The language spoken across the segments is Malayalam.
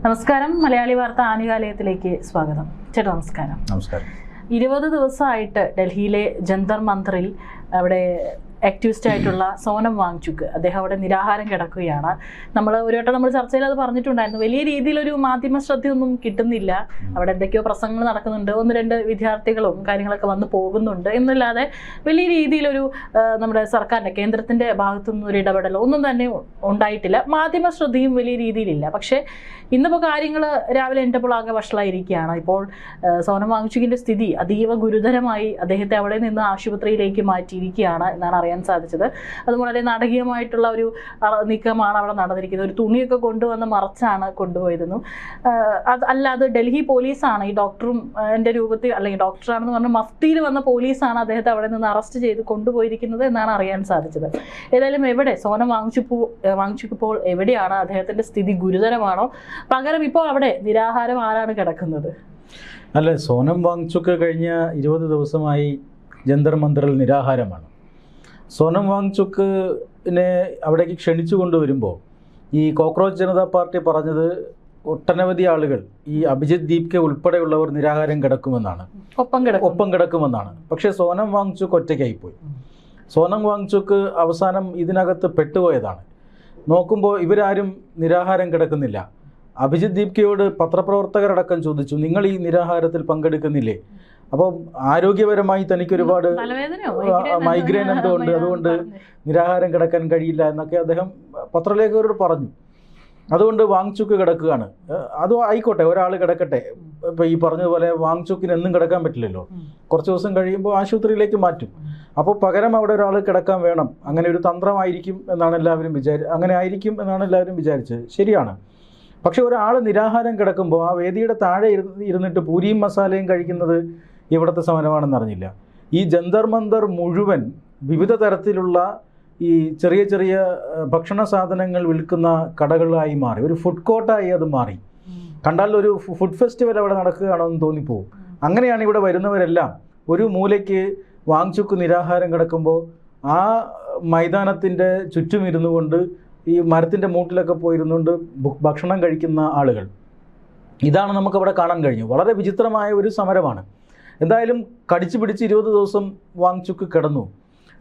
നമസ്കാരം. മലയാളി വാർത്ത ആനുകാലികത്തിലേക്ക് സ്വാഗതം. ചേട്ടാ നമസ്കാരം. നമസ്കാരം. 20 ദിവസമായിട്ട് ഡൽഹിയിലെ ജന്തർ മന്ദറിൽ അവിടെ ആക്ടിവിസ്റ്റ് ആയിട്ടുള്ള സോനം വാങ്ചുക് അദ്ദേഹം അവിടെ നിരാഹാരം കിടക്കുകയാണ്. ഒരു വട്ടം നമ്മൾ ചർച്ചയിൽ അത് പറഞ്ഞിട്ടുണ്ടായിരുന്നു. വലിയ രീതിയിലൊരു മാധ്യമ ശ്രദ്ധയൊന്നും കിട്ടുന്നില്ല. അവിടെ എന്തൊക്കെയോ പ്രസംഗങ്ങൾ നടക്കുന്നുണ്ട്, 1-2 വിദ്യാർത്ഥികളും കാര്യങ്ങളൊക്കെ വന്ന് പോകുന്നുണ്ട് എന്നല്ലാതെ വലിയ രീതിയിലൊരു നമ്മുടെ സർക്കാരിൻ്റെ കേന്ദ്രത്തിൻ്റെ ഭാഗത്തുനിന്ന് ഒരു ഇടപെടലോ ഒന്നും തന്നെ ഉണ്ടായിട്ടില്ല. മാധ്യമ ശ്രദ്ധയും വലിയ രീതിയിലില്ല. പക്ഷേ ഇന്നിപ്പോൾ കാര്യങ്ങൾ രാവിലെ എണീറ്റപ്പോൾ ആകെ വഷളായിരിക്കുകയാണ്. ഇപ്പോൾ സോനം വാങ്ചുകിൻ്റെ സ്ഥിതി അതീവ ഗുരുതരമായി അദ്ദേഹത്തെ അവിടെ നിന്ന് ആശുപത്രിയിലേക്ക് മാറ്റിയിരിക്കുകയാണ് എന്നാണ് അറിയാൻ സാധിച്ചത്. അത് വളരെ നാടകീയമായിട്ടുള്ള ഒരു നീക്കമാണ് അവിടെ നടന്നിരിക്കുന്നത്. ഒരു തുണിയൊക്കെ കൊണ്ടുവന്ന് മറച്ചാണ് കൊണ്ടുപോയിരുന്നു. അല്ലാതെ ഡൽഹി പോലീസാണ് ഈ ഡോക്ടറും എൻ്റെ രൂപത്തിൽ, അല്ലെങ്കിൽ ഡോക്ടറാണെന്ന് പറഞ്ഞാൽ മഫ്തിയിൽ വന്ന പോലീസാണ് അദ്ദേഹത്തെ അവിടെ നിന്ന് അറസ്റ്റ് ചെയ്ത് കൊണ്ടുപോയിരിക്കുന്നത് എന്നാണ് അറിയാൻ സാധിച്ചത്. ഏതായാലും എവിടെ സോനം വാങ്ചുക് ഇപ്പോൾ എവിടെയാണ്? അദ്ദേഹത്തിൻ്റെ സ്ഥിതി ഗുരുതരമാണോ? പകരം ഇപ്പോൾ അവിടെ നിരാഹാരം ആരാണ് കിടക്കുന്നത്? അല്ല, സോനം വാങ്ചുക്ക് കഴിഞ്ഞ 20 ദിവസമായി ജന്തർ മന്ദറിൽ നിരാഹാരമാണ്. സോനം വാങ്ചുക്കിനെ അവിടേക്ക് ക്ഷണിച്ചു കൊണ്ടുവരുമ്പോൾ ഈ കോക്രോച്ച് ജനതാ പാർട്ടി പറഞ്ഞത് ഒട്ടനവധി ആളുകൾ, ഈ അഭിജിത് ദീപ്കെ ഉൾപ്പെടെയുള്ളവർ നിരാഹാരം കിടക്കുമെന്നാണ്, ഒപ്പം കിടക്കുമെന്നാണ്. പക്ഷേ സോനം വാങ്ചുക്ക് ഒറ്റയ്ക്കായിപ്പോയി. സോനം വാങ്ചുക്ക് അവസാനം ഇതിനകത്ത് പെട്ടുപോയതാണ്. നോക്കുമ്പോൾ ഇവരാരും നിരാഹാരം കിടക്കുന്നില്ല. അഭിജിത് ദീപ്കയോട് പത്രപ്രവർത്തകരടക്കം ചോദിച്ചു, നിങ്ങൾ ഈ നിരാഹാരത്തിൽ പങ്കെടുക്കുന്നില്ലേ? അപ്പം ആരോഗ്യപരമായി തനിക്ക് ഒരുപാട് മൈഗ്രെയിൻ എന്തോ ഉണ്ട്, അതുകൊണ്ട് നിരാഹാരം കിടക്കാൻ കഴിയില്ല എന്നൊക്കെ അദ്ദേഹം പത്രലേഖകരോട് പറഞ്ഞു. അതുകൊണ്ട് വാങ്ചുക്ക് കിടക്കുകയാണ്. അത് ആയിക്കോട്ടെ, ഒരാൾ കിടക്കട്ടെ. ഇപ്പം ഈ പറഞ്ഞതുപോലെ വാങ്ചുക്കിന് എന്നും കിടക്കാൻ പറ്റില്ലല്ലോ. കുറച്ച് ദിവസം കഴിയുമ്പോൾ ആശുപത്രിയിലേക്ക് മാറ്റും. അപ്പോൾ പകരം അവിടെ ഒരാൾ കിടക്കാൻ വേണം. അങ്ങനെ ഒരു തന്ത്രമായിരിക്കും എന്നാണ് എല്ലാവരും അങ്ങനെ ആയിരിക്കും എന്നാണ് എല്ലാവരും വിചാരിച്ചത്. ശരിയാണ്. പക്ഷെ ഒരാൾ നിരാഹാരം കിടക്കുമ്പോൾ ആ വേദിയുടെ താഴെ ഇരുന്നിട്ട് പൂരിയും മസാലയും കഴിക്കുന്നത് ഇവിടുത്തെ സമരമാണെന്ന് അറിഞ്ഞില്ല. ഈ ജന്തർ മന്ദർ മുഴുവൻ വിവിധ തരത്തിലുള്ള ഈ ചെറിയ ചെറിയ ഭക്ഷണ സാധനങ്ങൾ വിൽക്കുന്ന കടകളായി മാറി, ഒരു ഫുഡ് കോർട്ടായി അത് മാറി. കണ്ടാൽ ഒരു ഫുഡ് ഫെസ്റ്റിവൽ അവിടെ നടക്കുകയാണോ എന്ന് തോന്നിപ്പോവും. അങ്ങനെയാണ് ഇവിടെ വരുന്നവരെല്ലാം. ഒരു മൂലയ്ക്ക് വാങ്ചുക്ക് നിരാഹാരം കിടക്കുമ്പോൾ ആ മൈതാനത്തിൻ്റെ ചുറ്റും ഇരുന്നു കൊണ്ട് ഈ മരത്തിൻ്റെ മൂട്ടിലൊക്കെ പോയിരുന്നുകൊണ്ട് ഭക്ഷണം കഴിക്കുന്ന ആളുകൾ. ഇതാണ് നമുക്കവിടെ കാണാൻ കഴിഞ്ഞു. വളരെ വിചിത്രമായ ഒരു സമരമാണ്. എന്തായാലും കടിച്ചു പിടിച്ച് 20 ദിവസം വാങ്ചുക്ക് കിടന്നു.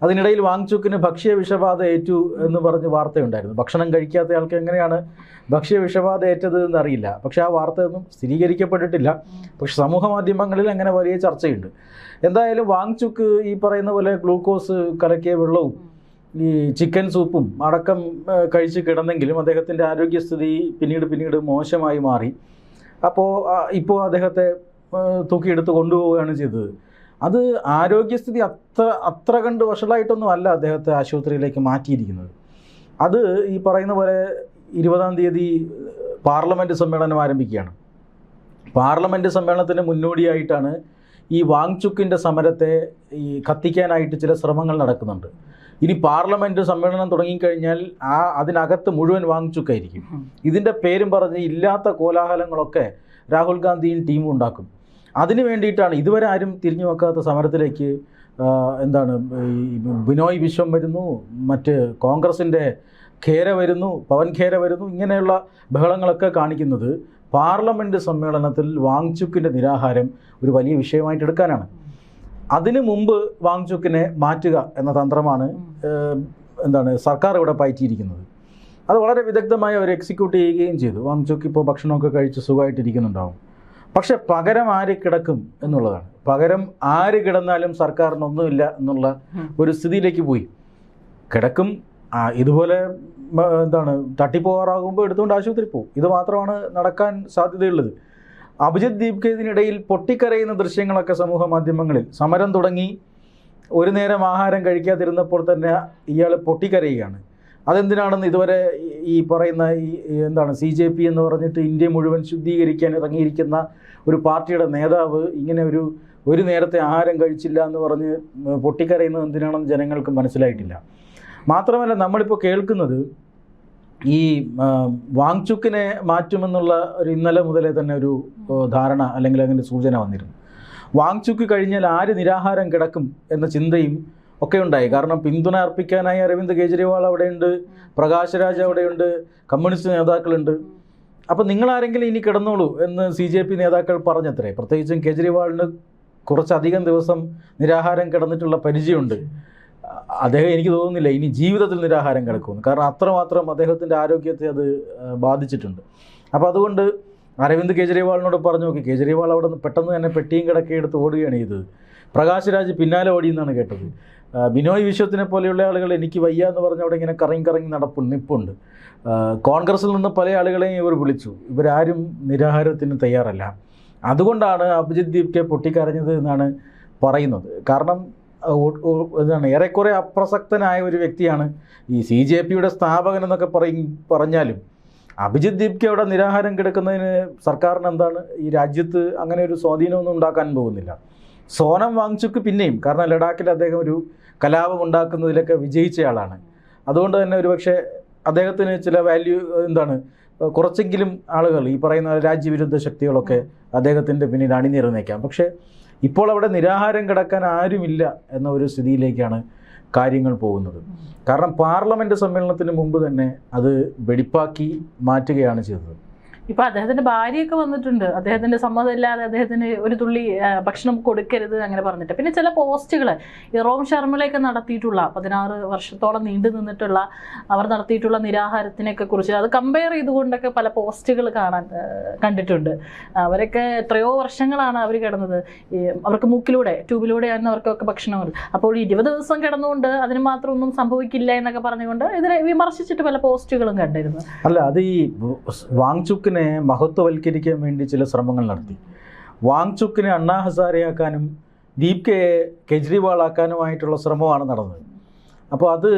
അതിനിടയിൽ വാങ്ചുക്കിന് ഭക്ഷ്യ വിഷബാധ ഏറ്റു എന്ന് പറഞ്ഞ് വാർത്തയുണ്ടായിരുന്നു. ഭക്ഷണം കഴിക്കാത്ത ആൾക്ക് എങ്ങനെയാണ് ഭക്ഷ്യ വിഷബാധ ഏറ്റത് എന്നറിയില്ല. പക്ഷേ ആ വാർത്തയൊന്നും സ്ഥിരീകരിക്കപ്പെട്ടിട്ടില്ല. പക്ഷെ സമൂഹ മാധ്യമങ്ങളിൽ അങ്ങനെ വലിയ ചർച്ചയുണ്ട്. എന്തായാലും വാങ്ചുക്ക് ഈ പറയുന്ന പോലെ ഗ്ലൂക്കോസ് കലക്കിയ വെള്ളവും ഈ ചിക്കൻ സൂപ്പും അടക്കം കഴിച്ച് കിടന്നെങ്കിലും അദ്ദേഹത്തിൻ്റെ ആരോഗ്യസ്ഥിതി പിന്നീട് മോശമായി മാറി. ഇപ്പോൾ അദ്ദേഹത്തെ തൂക്കിയെടുത്ത് കൊണ്ടുപോവുകയാണ് ചെയ്തത്. അത് ആരോഗ്യസ്ഥിതി അത്ര കണ്ട് വഷളായിട്ടൊന്നും അല്ല അദ്ദേഹത്തെ ആശുപത്രിയിലേക്ക് മാറ്റിയിരിക്കുന്നത്. അത് ഈ പറയുന്ന പോലെ 20-ാം തീയതി പാർലമെൻറ്റ് സമ്മേളനം ആരംഭിക്കുകയാണ്. പാർലമെൻറ്റ് സമ്മേളനത്തിന് മുന്നോടിയായിട്ടാണ് ഈ വാങ്ചുക്കിൻ്റെ സമരത്തെ ഈ കത്തിക്കാനായിട്ട് ചില ശ്രമങ്ങൾ നടക്കുന്നുണ്ട്. ഇനി പാർലമെൻറ്റ് സമ്മേളനം തുടങ്ങിക്കഴിഞ്ഞാൽ അതിനകത്ത് മുഴുവൻ വാങ്ചുക്കായിരിക്കും. ഇതിൻ്റെ പേരും പറഞ്ഞ് ഇല്ലാത്ത കോലാഹലങ്ങളൊക്കെ രാഹുൽ ഗാന്ധിയും ടീമും ഉണ്ടാക്കും. അതിനു വേണ്ടിയിട്ടാണ് ഇതുവരെ ആരും തിരിഞ്ഞു നോക്കാത്ത സമരത്തിലേക്ക് ബിനോയ് വിശ്വം വരുന്നു, മറ്റ് കോൺഗ്രസിൻ്റെ ഖേര വരുന്നു, പവൻ ഖേര വരുന്നു. ഇങ്ങനെയുള്ള ബഹളങ്ങളൊക്കെ കാണിക്കുന്നത് പാർലമെൻറ്റ് സമ്മേളനത്തിൽ വാങ്ചുക്കിൻ്റെ നിരാഹാരം ഒരു വലിയ വിഷയമായിട്ട് എടുക്കാനാണ്. അതിനു മുമ്പ് വാങ്ചുക്കിനെ മാറ്റുക എന്ന തന്ത്രമാണ് സർക്കാർ ഇവിടെ പയറ്റിയിരിക്കുന്നത്. അത് വളരെ വിദഗ്ധമായി അവർ എക്സിക്യൂട്ട് ചെയ്യുകയും ചെയ്തു. വാങ്ചുക്ക് ഇപ്പോൾ ഭക്ഷണമൊക്കെ കഴിച്ച് സുഖമായിട്ടിരിക്കുന്നുണ്ടാവും. പക്ഷെ പകരം ആര് കിടക്കും എന്നുള്ളതാണ്. പകരം ആര് കിടന്നാലും സർക്കാരിനൊന്നുമില്ല എന്നുള്ള ഒരു സ്ഥിതിയിലേക്ക് പോയി. കിടക്കും, ഇതുപോലെ തട്ടിപ്പോകാറാകുമ്പോൾ എടുത്തുകൊണ്ട് ആശുപത്രി പോകും. ഇത് മാത്രമാണ് നടക്കാൻ സാധ്യതയുള്ളത്. അഭിജിത് ദീപ്കെ ഇതിനിടയിൽ പൊട്ടിക്കരയുന്ന ദൃശ്യങ്ങളൊക്കെ സമൂഹ മാധ്യമങ്ങളിൽ, സമരം തുടങ്ങി ഒരു നേരം ആഹാരം കഴിക്കാതിരുന്നപ്പോൾ തന്നെ ഇയാൾ പൊട്ടിക്കരയുകയാണ്. അതെന്തിനാണെന്ന് ഇതുവരെ ഈ പറയുന്ന CJP എന്ന് പറഞ്ഞിട്ട് ഇന്ത്യ മുഴുവൻ ശുദ്ധീകരിക്കാൻ ഇറങ്ങിയിരിക്കുന്ന ഒരു പാർട്ടിയുടെ നേതാവ് ഇങ്ങനെ ഒരു നേരത്തെ ആഹാരം കഴിച്ചില്ല എന്ന് പറഞ്ഞ് പൊട്ടിക്കരയുന്നത് എന്തിനാണെന്ന് ജനങ്ങൾക്ക് മനസ്സിലായിട്ടില്ല. മാത്രമല്ല, നമ്മളിപ്പോൾ കേൾക്കുന്നത് ഈ വാങ്ചുക്കിനെ മാറ്റുമെന്നുള്ള ഒരു ഇന്നലെ മുതലേ തന്നെ ഒരു ധാരണ അല്ലെങ്കിൽ അങ്ങനെ സൂചന വന്നിരുന്നു. വാങ്ചുക്ക് കഴിഞ്ഞാൽ ആര് നിരാഹാരം കിടക്കും എന്ന ചിന്തയും ഒക്കെ ഉണ്ടായി. കാരണം പിന്തുണ അർപ്പിക്കാനായി അരവിന്ദ് കെജ്രിവാൾ അവിടെയുണ്ട്, പ്രകാശ് രാജ് അവിടെയുണ്ട്, കമ്മ്യൂണിസ്റ്റ് നേതാക്കളുണ്ട്. അപ്പോൾ നിങ്ങളാരെങ്കിലും ഇനി കിടന്നോളൂ എന്ന് CJP നേതാക്കൾ പറഞ്ഞത്രേ. പ്രത്യേകിച്ചും കേജ്രിവാളിന് കുറച്ചധികം ദിവസം നിരാഹാരം കിടന്നിട്ടുള്ള പരിചയമുണ്ട്. അദ്ദേഹം എനിക്ക് തോന്നുന്നില്ല ഇനി ജീവിതത്തിൽ നിരാഹാരം കിടക്കുമെന്ന്. കാരണം അത്രമാത്രം അദ്ദേഹത്തിൻ്റെ ആരോഗ്യത്തെ അത് ബാധിച്ചിട്ടുണ്ട്. അപ്പോൾ അതുകൊണ്ട് അരവിന്ദ് കേജ്രിവാളിനോട് പറഞ്ഞു നോക്കി. കേജ്രിവാൾ അവിടെ നിന്ന് പെട്ടെന്ന് തന്നെ പെട്ടിയും കിടക്കയെടുത്ത് ഓടുകയാണ് ചെയ്തത്. പ്രകാശ് രാജ് പിന്നാലെ ഓടിയെന്നാണ് കേട്ടത്. ബിനോയ് വിശ്വത്തിനെ പോലെയുള്ള ആളുകൾ എനിക്ക് വയ്യ എന്ന് പറഞ്ഞ് അവിടെ ഇങ്ങനെ കറങ്ങി നിൽപ്പുണ്ട്. കോൺഗ്രസിൽ നിന്ന് പല ആളുകളെയും ഇവർ വിളിച്ചു. ഇവരാരും നിരാഹാരത്തിന് തയ്യാറല്ല. അതുകൊണ്ടാണ് അഭിജിത് ദീപ്കെ പൊട്ടിക്കരഞ്ഞത് എന്നാണ് പറയുന്നത്. കാരണം എന്താണ്, ഏറെക്കുറെ അപ്രസക്തനായ ഒരു വ്യക്തിയാണ് ഈ CJPയുടെ സ്ഥാപകൻ എന്നൊക്കെ പറഞ്ഞാലും അഭിജിത് ദീപ്കെ അവിടെ നിരാഹാരം കിടക്കുന്നതിന് സർക്കാരിന് എന്താണ്, ഈ രാജ്യത്ത് അങ്ങനെ ഒരു സ്വാധീനമൊന്നും ഉണ്ടാക്കാൻ പോകുന്നില്ല. സോനം വാങ്ചുക്ക് പിന്നെയും, കാരണം ലഡാക്കിൽ അദ്ദേഹം ഒരു കലാപം ഉണ്ടാക്കുന്നതിലൊക്കെ വിജയിച്ചയാളാണ്. അതുകൊണ്ട് തന്നെ ഒരുപക്ഷെ അദ്ദേഹത്തിന് ചില വാല്യൂ എന്താണ്, കുറച്ചെങ്കിലും ആളുകൾ ഈ പറയുന്ന രാജ്യവിരുദ്ധ ശക്തികളൊക്കെ അദ്ദേഹത്തിൻ്റെ പിന്നിൽ അണിനിരന്നേക്കാം. പക്ഷേ ഇപ്പോൾ അവിടെ നിരാഹാരം കിടക്കാൻ ആരുമില്ല എന്ന ഒരു സ്ഥിതിയിലേക്കാണ് കാര്യങ്ങൾ പോകുന്നത്. കാരണം പാർലമെൻറ്റ് സമ്മേളനത്തിന് മുമ്പ് തന്നെ അത് വെടിപ്പാക്കി മാറ്റുകയാണ് ചെയ്തത്. ഇപ്പൊ അദ്ദേഹത്തിന്റെ ഭാര്യയൊക്കെ വന്നിട്ടുണ്ട്. അദ്ദേഹത്തിന്റെ സമ്മതമില്ലാതെ അദ്ദേഹത്തിന് ഒരു തുള്ളി ഭക്ഷണം കൊടുക്കരുത് അങ്ങനെ പറഞ്ഞിട്ട്. പിന്നെ ചില പോസ്റ്റുകൾ റോം ശർമ്മയിലൊക്കെ നടത്തിയിട്ടുള്ള 16 വർഷത്തോളം നീണ്ടു നിന്നിട്ടുള്ള അവർ നടത്തിയിട്ടുള്ള നിരാഹാരത്തിനൊക്കെ കുറിച്ച് അത് കമ്പയർ ചെയ്തുകൊണ്ടൊക്കെ പല പോസ്റ്റുകൾ കണ്ടിട്ടുണ്ട്. അവരൊക്കെ എത്രയോ വർഷങ്ങളാണ് അവർ കിടന്നത്. അവർക്ക് മൂക്കിലൂടെ ട്യൂബിലൂടെയാണ് അവർക്കൊക്കെ ഭക്ഷണം. അപ്പോൾ 20 ദിവസം കിടന്നുകൊണ്ട് അതിന് മാത്രം ഒന്നും സംഭവിക്കില്ല എന്നൊക്കെ പറഞ്ഞുകൊണ്ട് ഇതിനെ വിമർശിച്ചിട്ട് പല പോസ്റ്റുകളും കണ്ടിരുന്നു. അല്ല, അത് ഈ വാങ്ചുക്കിനെ മഹത്വവൽക്കരിക്കാൻ വേണ്ടി ചില ശ്രമങ്ങൾ നടത്തി. വാങ്ചുക്കിനെ അണ്ണാ ഹസാരെയാക്കാനും ദീപ്കയെ കേജ്രിവാളാക്കാനുമായിട്ടുള്ള ശ്രമമാണ് നടന്നത്. അപ്പോൾ അത്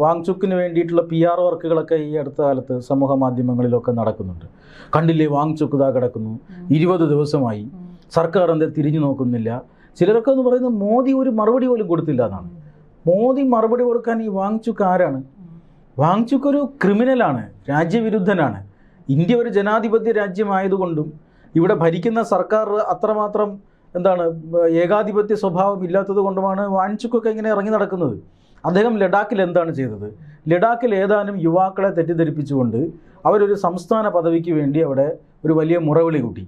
വാങ്ചുക്കിന് വേണ്ടിയിട്ടുള്ള PR വർക്കുകളൊക്കെ ഈ അടുത്ത കാലത്ത് സമൂഹ മാധ്യമങ്ങളിലൊക്കെ നടക്കുന്നുണ്ട്. കണ്ടില്ലേ, വാങ്ചുക്ക് ഇതാ കിടക്കുന്നു, 20 ദിവസമായി, സർക്കാർ എന്താ തിരിഞ്ഞു നോക്കുന്നില്ല. ചിലരൊക്കെ എന്ന് പറയുന്നത് മോദി ഒരു മറുപടി പോലും കൊടുത്തില്ല എന്നാണ്. മോദി മറുപടി കൊടുക്കാൻ ഈ വാങ്ചുക്ക് ആരാണ്? വാങ്ചുക്ക് ഒരു ക്രിമിനലാണ്, രാജ്യവിരുദ്ധനാണ്. ഇന്ത്യ ഒരു ജനാധിപത്യ രാജ്യമായതുകൊണ്ടും ഇവിടെ ഭരിക്കുന്ന സർക്കാർ അത്രമാത്രം എന്താണ് ഏകാധിപത്യ സ്വഭാവം ഇല്ലാത്തത് കൊണ്ടുമാണ് വാങ്ചുക്കൊക്കെ ഇങ്ങനെ ഇറങ്ങി നടക്കുന്നത്. അദ്ദേഹം ലഡാക്കിൽ എന്താണ് ചെയ്തത്? ലഡാക്കിൽ ഏതാനും യുവാക്കളെ തെറ്റിദ്ധരിപ്പിച്ചുകൊണ്ട് അവരൊരു സംസ്ഥാന പദവിക്ക് വേണ്ടി അവിടെ ഒരു വലിയ മുറവിളി കൂട്ടി.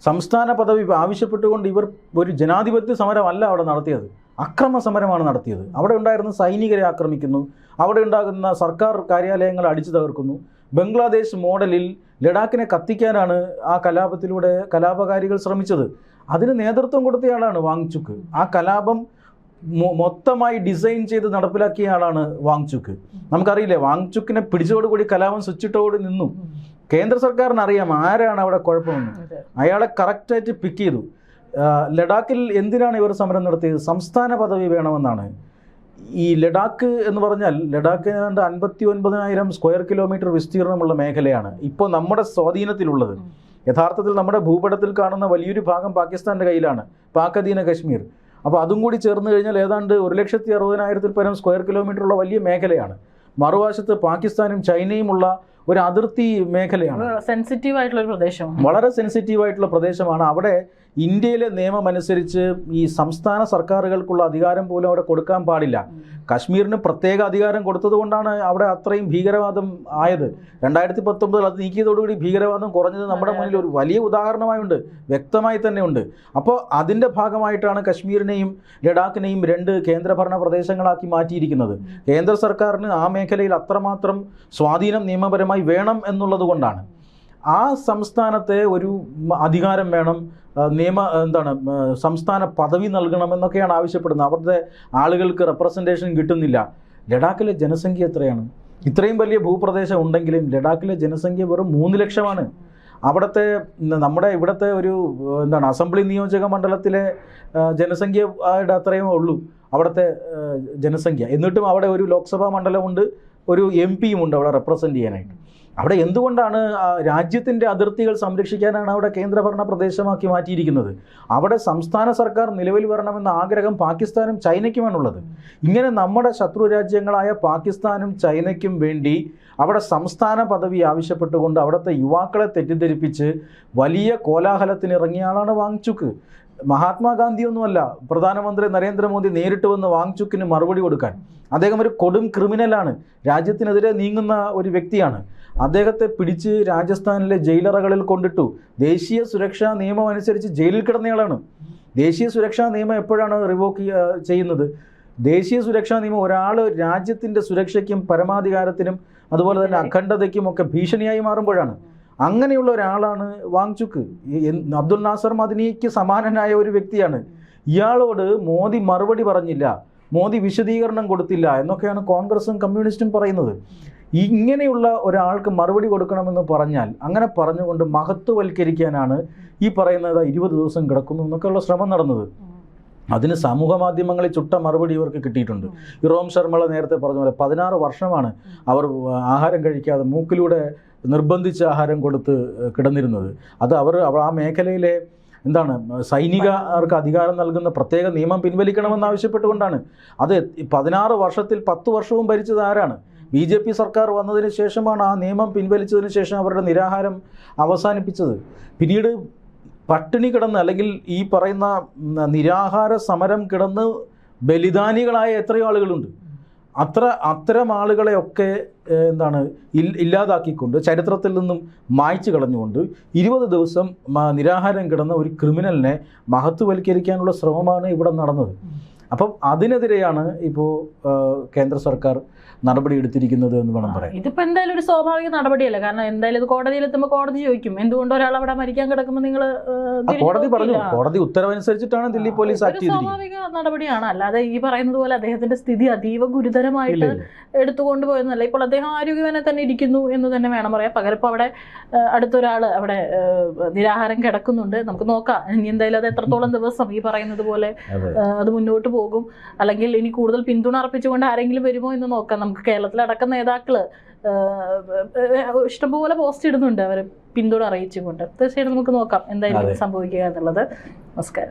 സംസ്ഥാന പദവി ആവശ്യപ്പെട്ടുകൊണ്ട് ഇവർ ഒരു ജനാധിപത്യ സമരമല്ല അവിടെ നടത്തിയത്, അക്രമ സമരമാണ് നടത്തിയത്. അവിടെ ഉണ്ടായിരുന്ന സൈനികരെ ആക്രമിക്കുന്നു, അവിടെ ഉണ്ടാകുന്ന സർക്കാർ കാര്യാലയങ്ങൾ അടിച്ചു തകർക്കുന്നു. ബംഗ്ലാദേശ് മോഡലിൽ ലഡാക്കിനെ കത്തിക്കാനാണ് ആ കലാപത്തിലൂടെ കലാപകാരികൾ ശ്രമിച്ചത്. അതിന് നേതൃത്വം കൊടുത്തയാളാണ് വാങ്ചുക്ക്. ആ കലാപം മൊത്തമായി ഡിസൈൻ ചെയ്ത് നടപ്പിലാക്കിയ ആളാണ് വാങ്ചുക്ക്. നമുക്കറിയില്ലേ, വാങ്ചുക്കിനെ പിടിച്ചതോടുകൂടി കലാപം സ്വിച്ചിട്ടോട് നിന്നു. കേന്ദ്ര സർക്കാരിന് അറിയാം ആരാണ് അവിടെ കുഴപ്പമെന്ന്. അയാളെ കറക്റ്റായിട്ട് പിക്ക് ചെയ്തു. ലഡാക്കിൽ എന്തിനാണ് ഇവർ സമരം നടത്തിയത്? സംസ്ഥാന പദവി വേണമെന്നാണ്. ഈ ലഡാക്ക് എന്ന് പറഞ്ഞാൽ ലഡാക്ക് ഏതാണ്ട് 59,000 സ്ക്വയർ കിലോമീറ്റർ വിസ്തീർണമുള്ള മേഖലയാണ് ഇപ്പോൾ നമ്മുടെ സ്വാധീനത്തിലുള്ളത്. യഥാർത്ഥത്തിൽ നമ്മുടെ ഭൂപടത്തിൽ കാണുന്ന വലിയൊരു ഭാഗം പാകിസ്ഥാൻ്റെ കയ്യിലാണ്, പാക് അധീന കശ്മീർ. അപ്പോൾ അതും കൂടി ചേർന്ന് കഴിഞ്ഞാൽ ഏതാണ്ട് 1,60,000 പരം സ്ക്വയർ കിലോമീറ്ററുള്ള വലിയ മേഖലയാണ്. മറുവശത്ത് പാകിസ്ഥാനും ചൈനയുമുള്ള ഒരു അതിർത്തി മേഖലയാണ്. സെൻസിറ്റീവ് ആയിട്ടുള്ള ഒരു പ്രദേശം, വളരെ സെൻസിറ്റീവ് ആയിട്ടുള്ള പ്രദേശമാണ്. അവിടെ ഇന്ത്യയിലെ നിയമം അനുസരിച്ച് ഈ സംസ്ഥാന സർക്കാരുകൾക്കുള്ള അധികാരം പോലും അവിടെ കൊടുക്കാൻ പാടില്ല. കശ്മീരിന് പ്രത്യേക അധികാരം കൊടുത്തത് കൊണ്ടാണ് അവിടെ അത്രയും ഭീകരവാദം ആയത്. 2019 അത് നീക്കിയതോടുകൂടി ഭീകരവാദം കുറഞ്ഞത് നമ്മുടെ മുന്നിൽ ഒരു വലിയ ഉദാഹരണമായുണ്ട്, വ്യക്തമായി തന്നെ ഉണ്ട്. അപ്പോൾ അതിൻ്റെ ഭാഗമായിട്ടാണ് കശ്മീരിനെയും ലഡാക്കിനെയും 2 കേന്ദ്രഭരണ പ്രദേശങ്ങളാക്കി മാറ്റിയിരിക്കുന്നത്. കേന്ദ്ര സർക്കാരിന് ആ മേഖലയിൽ അത്രമാത്രം സ്വാധീനം നിയമപരമായി വേണം എന്നുള്ളത് കൊണ്ടാണ്. ആ സംസ്ഥാനത്തെ ഒരു അധികാരം വേണം, സംസ്ഥാന പദവി നൽകണമെന്നൊക്കെയാണ് ആവശ്യപ്പെടുന്നത്. അവരുടെ ആളുകൾക്ക് റെപ്രസെൻറ്റേഷൻ കിട്ടുന്നില്ല. ലഡാക്കിലെ ജനസംഖ്യ എത്രയാണ്? ഇത്രയും വലിയ ഭൂപ്രദേശം ഉണ്ടെങ്കിലും ലഡാക്കിലെ ജനസംഖ്യ വെറും 3 ലക്ഷമാണ്. അവിടുത്തെ ഇവിടുത്തെ ഒരു അസംബ്ലി നിയോജക മണ്ഡലത്തിലെ ജനസംഖ്യയുടെ അത്രയും ഉള്ളൂ അവിടുത്തെ ജനസംഖ്യ. എന്നിട്ടും അവിടെ ഒരു ലോക്സഭാ മണ്ഡലമുണ്ട്, ഒരു MP-യും ഉണ്ട് അവിടെ റെപ്രസെൻ്റ് ചെയ്യാനായിട്ട്. അവിടെ എന്തുകൊണ്ടാണ് രാജ്യത്തിൻ്റെ അതിർത്തികൾ സംരക്ഷിക്കാനാണ് അവിടെ കേന്ദ്രഭരണ പ്രദേശമാക്കി മാറ്റിയിരിക്കുന്നത്. അവിടെ സംസ്ഥാന സർക്കാർ നിലവിൽ വരണമെന്ന ആഗ്രഹം പാകിസ്ഥാനും ചൈനയ്ക്കുമാണുള്ളത്. ഇങ്ങനെ നമ്മുടെ ശത്രു രാജ്യങ്ങളായ പാകിസ്ഥാനും ചൈനയ്ക്കും വേണ്ടി അവിടെ സംസ്ഥാന പദവി ആവശ്യപ്പെട്ടുകൊണ്ട് അവിടുത്തെ യുവാക്കളെ തെറ്റിദ്ധരിപ്പിച്ച് വലിയ കോലാഹലത്തിന് ഇറങ്ങിയ ആളാണ് വാങ്ചുക്ക്. മഹാത്മാഗാന്ധിയൊന്നുമല്ല പ്രധാനമന്ത്രി നരേന്ദ്രമോദി നേരിട്ട് വന്ന് വാങ്ചുക്കിന് മറുപടി കൊടുക്കാൻ. അദ്ദേഹം ഒരു കൊടും ക്രിമിനലാണ്, രാജ്യത്തിനെതിരെ നീങ്ങുന്ന ഒരു വ്യക്തിയാണ്. അദ്ദേഹത്തെ പിടിച്ച് രാജസ്ഥാനിലെ ജയിലറകളിൽ കൊണ്ടിട്ടു. ദേശീയ സുരക്ഷാ നിയമം അനുസരിച്ച് ജയിലിൽ കിടന്നയാളാണ്. ദേശീയ സുരക്ഷാ നിയമം എപ്പോഴാണ് റിവോക്ക് ചെയ്യുന്നത്? ദേശീയ സുരക്ഷാ നിയമം ഒരാൾ രാജ്യത്തിൻ്റെ സുരക്ഷയ്ക്കും പരമാധികാരത്തിനും അതുപോലെ തന്നെ അഖണ്ഡതയ്ക്കും ഒക്കെ ഭീഷണിയായി മാറുമ്പോഴാണ്. അങ്ങനെയുള്ള ഒരാളാണ് വാങ്ചുക്ക്. അബ്ദുൽ നാസർ മദനിക്ക് സമാനനായ ഒരു വ്യക്തിയാണ്. ഇയാളോട് മോദി മറുപടി പറഞ്ഞില്ല, മോദി വിശദീകരണം കൊടുത്തില്ല എന്നൊക്കെയാണ് കോൺഗ്രസും കമ്മ്യൂണിസ്റ്റും പറയുന്നത്. ഇങ്ങനെയുള്ള ഒരാൾക്ക് മറുപടി കൊടുക്കണമെന്ന് പറഞ്ഞാൽ അങ്ങനെ പറഞ്ഞുകൊണ്ട് മഹത്വവൽക്കരിക്കാനാണ് ഈ പറയുന്നത് 20 ദിവസം കിടക്കുന്നു എന്നൊക്കെയുള്ള ശ്രമം നടന്നത്. അതിന് സമൂഹ മാധ്യമങ്ങളിൽ ചുട്ട മറുപടി ഇവർക്ക് കിട്ടിയിട്ടുണ്ട്. ഇറോം ശർമ്മള നേരത്തെ പറഞ്ഞ പോലെ 16 വർഷമാണ് അവർ ആഹാരം കഴിക്കാതെ മൂക്കിലൂടെ നിർബന്ധിച്ച് ആഹാരം കൊടുത്ത് കിടന്നിരുന്നത്. അത് അവർ ആ മേഖലയിലെ സൈനികർക്ക് അധികാരം നൽകുന്ന പ്രത്യേക നിയമം പിൻവലിക്കണമെന്ന് ആവശ്യപ്പെട്ടുകൊണ്ടാണ്. അത് 16 വർഷത്തിൽ 10 വർഷവും ഭരിച്ചത് ആരാണ്? BJP സർക്കാർ വന്നതിന് ശേഷമാണ് ആ നിയമം പിൻവലിച്ചതിന് ശേഷം അവരുടെ നിരാഹാരം അവസാനിപ്പിച്ചത്. പിന്നീട് പട്ടിണി കിടന്ന് അല്ലെങ്കിൽ ഈ പറയുന്ന നിരാഹാര സമരം കിടന്ന് ബലിദാനികളായ എത്രയോ ആളുകളുണ്ട്. അത്തരം ആളുകളെയൊക്കെ ഇല്ലാതാക്കിക്കൊണ്ട് ചരിത്രത്തിൽ നിന്നും മായ്ച്ചു കളഞ്ഞുകൊണ്ട് 20 ദിവസം നിരാഹാരം കിടന്ന ഒരു ക്രിമിനലിനെ മഹത്വവൽക്കരിക്കാനുള്ള ശ്രമമാണ് ഇവിടെ നടന്നത്. അപ്പം അതിനെതിരെയാണ് ഇപ്പോൾ കേന്ദ്ര സർക്കാർ നടപടി എടുത്തിരിക്കുന്നത് എന്ന് വേണം പറയാം. ഇതിപ്പോൾ എന്തായാലും ഒരു സ്വാഭാവിക നടപടിയല്ല. കാരണം എന്തായാലും ഇത് കോടതിയിലെത്തുമ്പോൾ കോടതി ചോദിക്കും എന്തുകൊണ്ട് ഒരാൾ അവിടെ മരിക്കാൻ കിടക്കുമ്പോൾ നിങ്ങൾ കോടതി പറഞ്ഞു, കോടതി ഉത്തരവനുസരിച്ചിട്ടാണ് ദില്ലി പോലീസ് ആക്ട് ചെയ്തിരിക്കുന്നത്. സ്വാഭാവിക നടപടിയാണ്. അല്ലാതെ ഈ പറയുന്നത് പോലെ അദ്ദേഹത്തിന്റെ സ്ഥിതി അതീവ ഗുരുതരമായിട്ട് എടുത്തുകൊണ്ട് പോയെന്നല്ല. ഇപ്പോൾ അദ്ദേഹം ആരോഗ്യവാനെ തന്നെ ഇരിക്കുന്നു എന്ന് തന്നെ വേണം പറയാം. പകരം ഇപ്പോൾ അവിടെ അടുത്തൊരാൾ അവിടെ നിരാഹാരം കിടക്കുന്നുണ്ട്. നമുക്ക് നോക്കാം ഇനി എന്തായാലും അത് എത്രത്തോളം ദിവസം ഈ പറയുന്നത് പോലെ അത് മുന്നോട്ട് പോകും, അല്ലെങ്കിൽ ഇനി കൂടുതൽ പിന്തുണ അർപ്പിച്ചുകൊണ്ട് ആരെങ്കിലും വരുമോ എന്ന് നോക്കാം. നമുക്ക് കേരളത്തിലടക്കം നേതാക്കള് ഇഷ്ടംപോലെ പോസ്റ്റ് ഇടുന്നുണ്ട് അവർ പിന്തുണ അറിയിച്ചുകൊണ്ട്. തീർച്ചയായിട്ടും നമുക്ക് നോക്കാം എന്തായിരിക്കും സംഭവിക്കുക എന്നുള്ളത്. നമസ്കാരം.